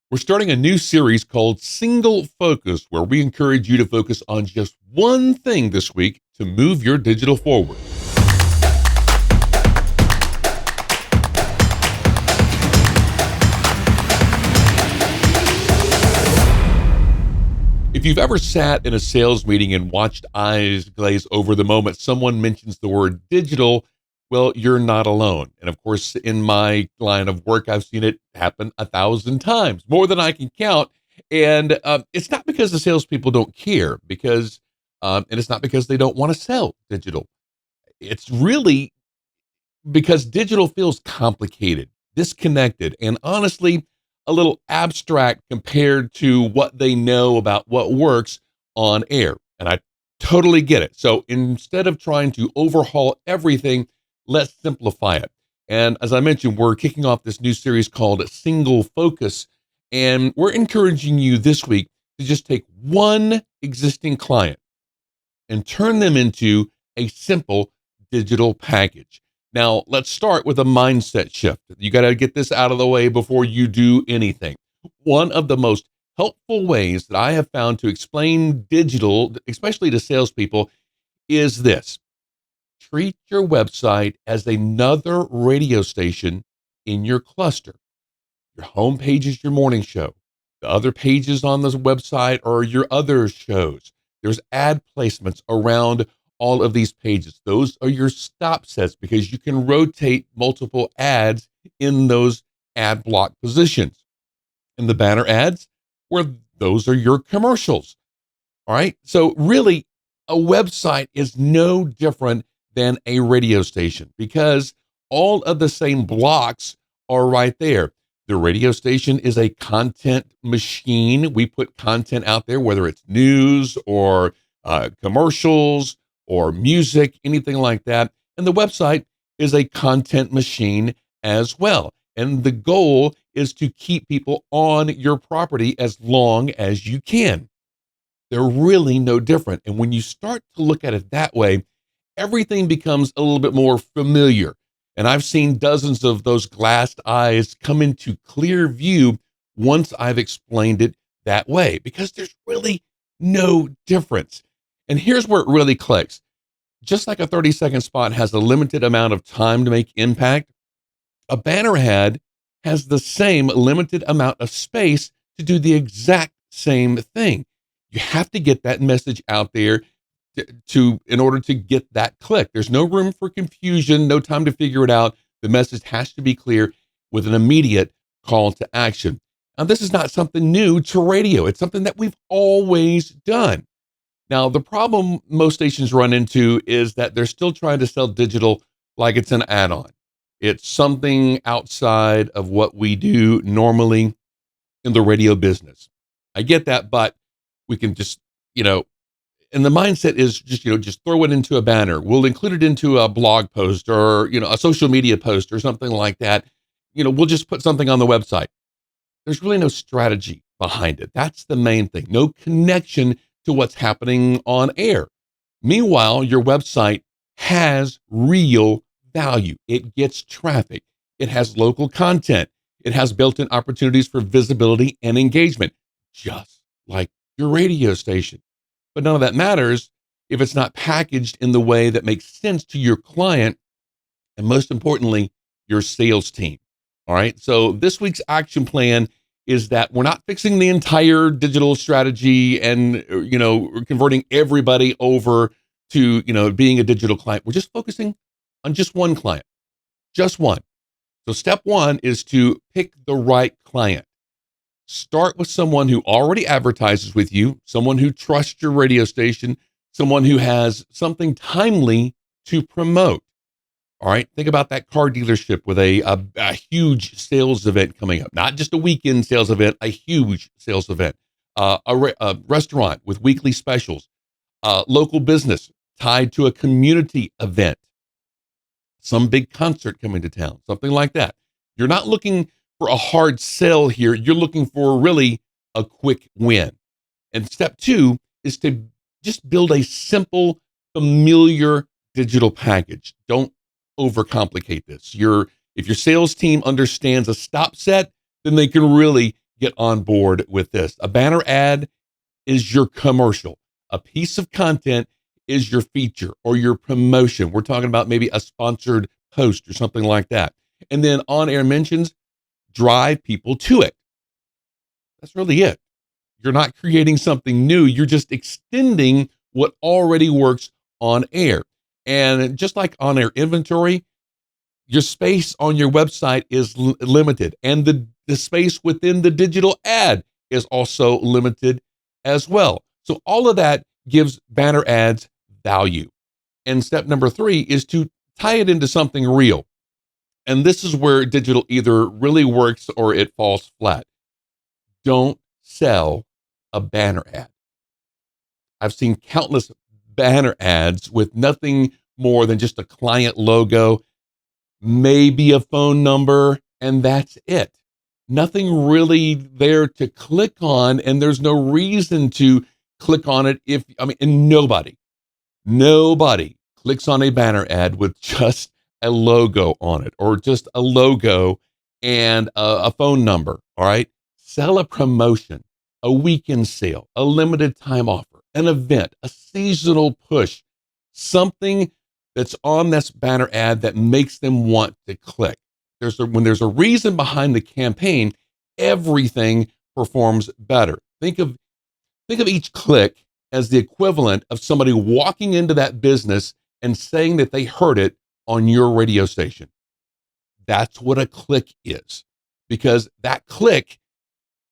We're starting a new series called Single Focus, where we encourage you to focus on just one thing this week to move your digital forward. If you've ever sat in a sales meeting and watched eyes glaze over the moment someone mentions the word digital, well, you're not alone. And of course, in my line of work, I've seen it happen 1,000 times, more than I can count. And it's not because the salespeople don't care, and it's not because they don't want to sell digital. It's really because digital feels complicated, disconnected, and honestly, a little abstract compared to what they know about what works on air. And I totally get it. So instead of trying to overhaul everything, let's simplify it. And as I mentioned, we're kicking off this new series called Single Focus. And we're encouraging you this week to just take one existing client and turn them into a simple digital package. Now, let's start with a mindset shift. You got to get this out of the way before you do anything. One of the most helpful ways that I have found to explain digital, especially to salespeople, is this: treat your website as another radio station in your cluster. Your home page is your morning show. The other pages on this website are your other shows. There's ad placements around all of these pages. Those are your stop sets because you can rotate multiple ads in those ad block positions. And the banner ads, where those are your commercials. All right. So really, a website is no different than a radio station because all of the same blocks are right there. The radio station is a content machine. We put content out there, whether it's news or commercials or music, anything like that. And the website is a content machine as well. And the goal is to keep people on your property as long as you can. They're really no different. And when you start to look at it that way, everything becomes a little bit more familiar. And I've seen dozens of those glassed eyes come into clear view once I've explained it that way, because there's really no difference. And here's where it really clicks. Just like a 30-second spot has a limited amount of time to make impact, a banner ad has the same limited amount of space to do the exact same thing. You have to get that message out there in order to get that click. There's no room for confusion, no time to figure it out. The message has to be clear with an immediate call to action. Now, this is not something new to radio. It's something that we've always done. Now, the problem most stations run into is that they're still trying to sell digital like it's an add-on. It's something outside of what we do normally in the radio business. I get that, but we can just, and the mindset is just throw it into a banner. We'll include it into a blog post or, a social media post or something like that. We'll just put something on the website. There's really no strategy behind it. That's the main thing. No connection to what's happening on air. Meanwhile, your website has real value. It gets traffic. It has local content. It has built-in opportunities for visibility and engagement, just like your radio station. But none of that matters if it's not packaged in the way that makes sense to your client and, most importantly, your sales team. All right. So this week's action plan is that we're not fixing the entire digital strategy and, converting everybody over to, being a digital client. We're just focusing on just one client, just one. So step one is to pick the right client. Start with someone who already advertises with you, someone who trusts your radio station, someone who has something timely to promote. All right. Think about that car dealership with a huge sales event coming up, not just a weekend sales event, a huge sales event, a restaurant with weekly specials, local business tied to a community event, some big concert coming to town, something like that. You're not looking for a hard sell here. You're looking for really a quick win. And step two is to just build a simple, familiar digital package. Don't overcomplicate this. If your sales team understands a stop set, then they can really get on board with this. A banner ad is your commercial. A piece of content is your feature or your promotion. We're talking about maybe a sponsored post or something like that. And then on air mentions drive people to it. That's really it. You're not creating something new. You're just extending what already works on air. And just like on air inventory, your space on your website is limited. And the space within the digital ad is also limited as well. So all of that gives banner ads value. And step number 3 is to tie it into something real. And this is where digital either really works or it falls flat. Don't sell a banner ad. I've seen countless banner ads with nothing more than just a client logo, maybe a phone number, and that's it. Nothing really there to click on, and there's no reason to click on it and nobody clicks on a banner ad with just a logo on it or just a logo and a phone number. All right. Sell a promotion, a weekend sale, a limited time offer, an event, a seasonal push, something that's on this banner ad that makes them want to click. When there's a reason behind the campaign, everything performs better. Think of each click as the equivalent of somebody walking into that business and saying that they heard it on your radio station. That's what a click is, because that click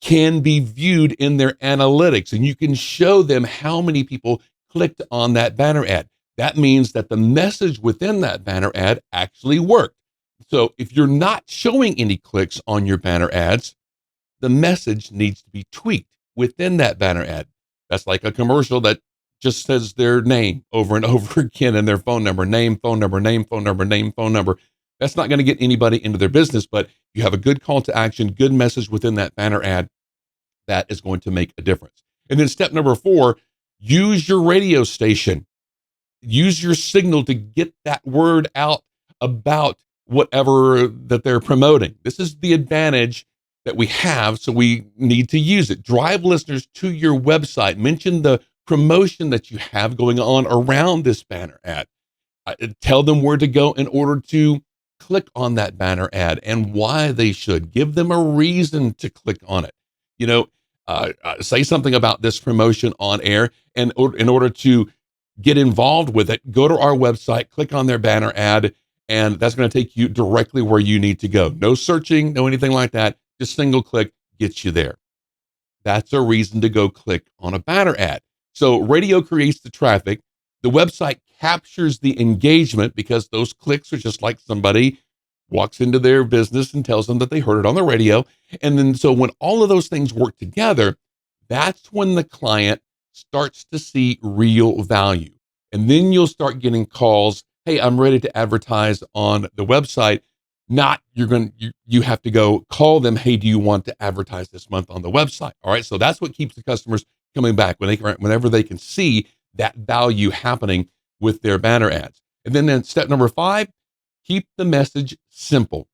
can be viewed in their analytics and you can show them how many people clicked on that banner ad. That means that the message within that banner ad actually worked. So if you're not showing any clicks on your banner ads, the message needs to be tweaked within that banner ad. That's like a commercial that just says their name over and over again and their phone number, name, phone number, name, phone number, name, phone number. That's not going to get anybody into their business, but you have a good call to action, good message within that banner ad, that is going to make a difference. And then step number 4, use your radio station. Use your signal to get that word out about whatever that they're promoting. This is the advantage that we have, so we need to use it. Drive listeners to your website. Mention the promotion that you have going on around this banner ad. Tell them where to go in order to click on that banner ad and why they should. Give them a reason to click on it. You know, say something about this promotion on air, and in order to get involved with it, go to our website, click on their banner ad, and that's going to take you directly where you need to go. No searching, no anything like that. Just single click gets you there. That's a reason to go click on a banner ad. So radio creates the traffic. The website captures the engagement because those clicks are just like somebody walks into their business and tells them that they heard it on the radio. And then so when all of those things work together, that's when the client starts to see real value. And then you'll start getting calls, hey, I'm ready to advertise on the website. Not you have to go call them, hey, do you want to advertise this month on the website? All right. So that's what keeps the customers coming back whenever they can see that value happening with their banner ads. And then step number 5, keep the message simple.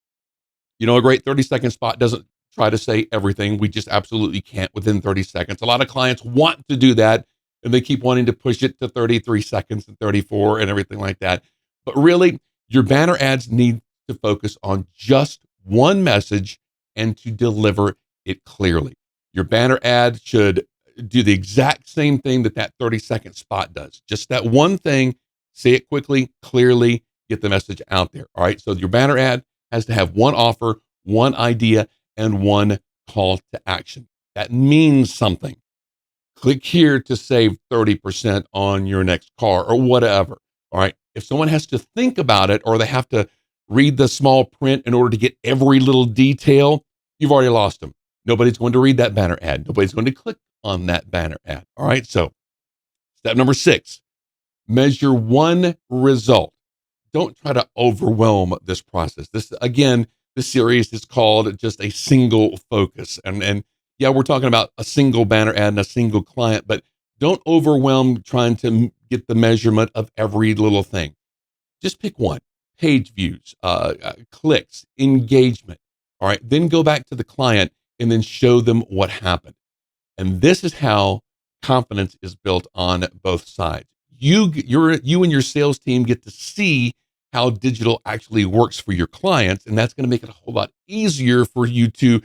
You know, a great 30-second spot doesn't try to say everything. We just absolutely can't within 30 seconds. A lot of clients want to do that, and they keep wanting to push it to 33 seconds and 34 and everything like that. But really, your banner ads need to focus on just one message and to deliver it clearly. Your banner ad should do the exact same thing that 30-second spot does. Just that one thing, say it quickly, clearly, get the message out there. All right. So your banner ad has to have one offer, one idea, and one call to action. That means something. Click here to save 30% on your next car or whatever. All right. If someone has to think about it or they have to read the small print in order to get every little detail, you've already lost them. Nobody's going to read that banner ad. Nobody's going to click on that banner ad. All right. So step number 6, measure one result. Don't try to overwhelm this process. This series is called just a single focus. And yeah, we're talking about a single banner ad and a single client, but don't overwhelm trying to get the measurement of every little thing. Just pick one: page views, clicks, engagement. All right. Then go back to the client and then show them what happened. And this is how confidence is built on both sides. You and your sales team get to see how digital actually works for your clients, and that's going to make it a whole lot easier for you to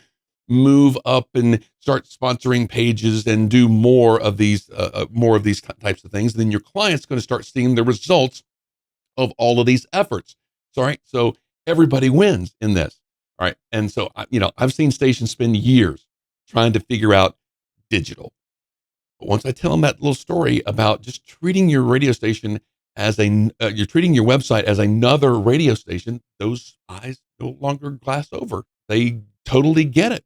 move up and start sponsoring pages and do more of these types of things. Then your client's going to start seeing the results of all of these efforts. So, all right, so everybody wins in this. All right, and so I've seen stations spend years trying to figure out digital. But once I tell them that little story about just treating your radio station as you're treating your website as another radio station, those eyes no longer glass over. They totally get it.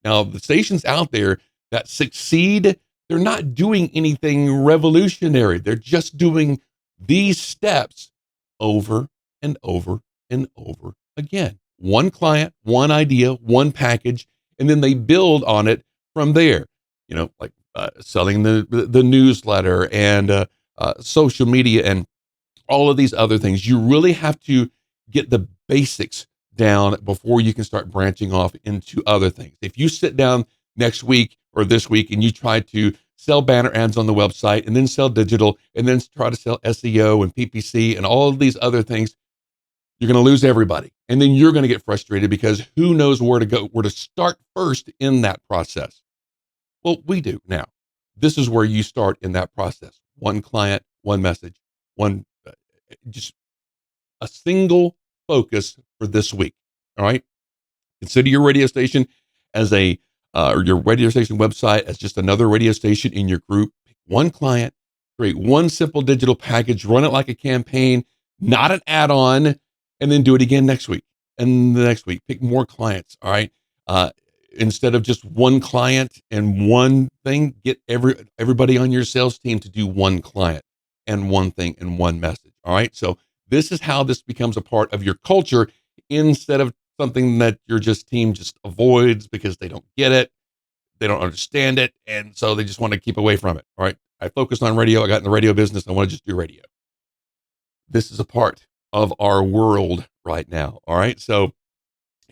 Now, the stations out there that succeed, they're not doing anything revolutionary. They're just doing these steps over and over and over again. One client, one idea, one package, and then they build on it from there. Like selling the newsletter and social media and all of these other things. You really have to get the basics down before you can start branching off into other things. If you sit down next week or this week and you try to sell banner ads on the website and then sell digital and then try to sell SEO and PPC and all of these other things, you're going to lose everybody. And then you're going to get frustrated because who knows where to start first in that process. Well, we do now. This is where you start in that process. One client, one message, just a single focus for this week. All right. Consider your radio station or your radio station website as just another radio station in your group. Pick one client, create one simple digital package, run it like a campaign, not an add-on, and then do it again next week and the next week. Pick more clients. All right. Instead of just one client and one thing, get everybody on your sales team to do one client and one thing and one message. All right. So this is how this becomes a part of your culture instead of something that your team just avoids because they don't get it. They don't understand it. And so they just want to keep away from it. All right. I focused on radio. I got in the radio business. I want to just do radio. This is a part of our world right now. All right. So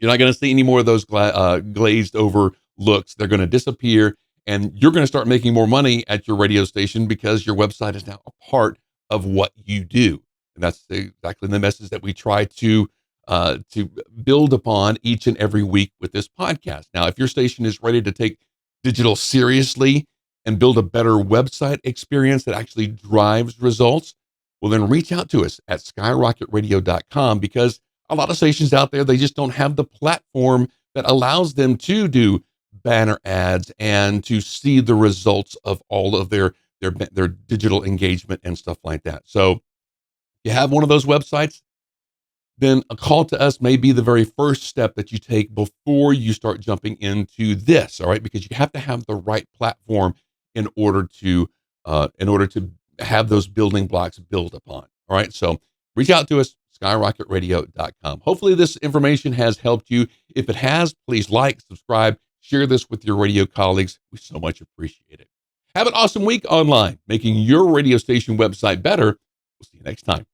you're not going to see any more of those glazed over looks. They're going to disappear, and you're going to start making more money at your radio station because your website is now a part of what you do. And that's exactly the message that we try to build upon each and every week with this podcast. Now, if your station is ready to take digital seriously and build a better website experience that actually drives results, well, then reach out to us at skyrocketradio.com because a lot of stations out there, they just don't have the platform that allows them to do banner ads and to see the results of all of their digital engagement and stuff like that. So if you have one of those websites, then a call to us may be the very first step that you take before you start jumping into this. All right, because you have to have the right platform in order to have those building blocks built upon. All right, so reach out to us, skyrocketradio.com. Hopefully this information has helped you. If it has, please like, subscribe, share this with your radio colleagues. We so much appreciate it. Have an awesome week online, making your radio station website better. We'll see you next time.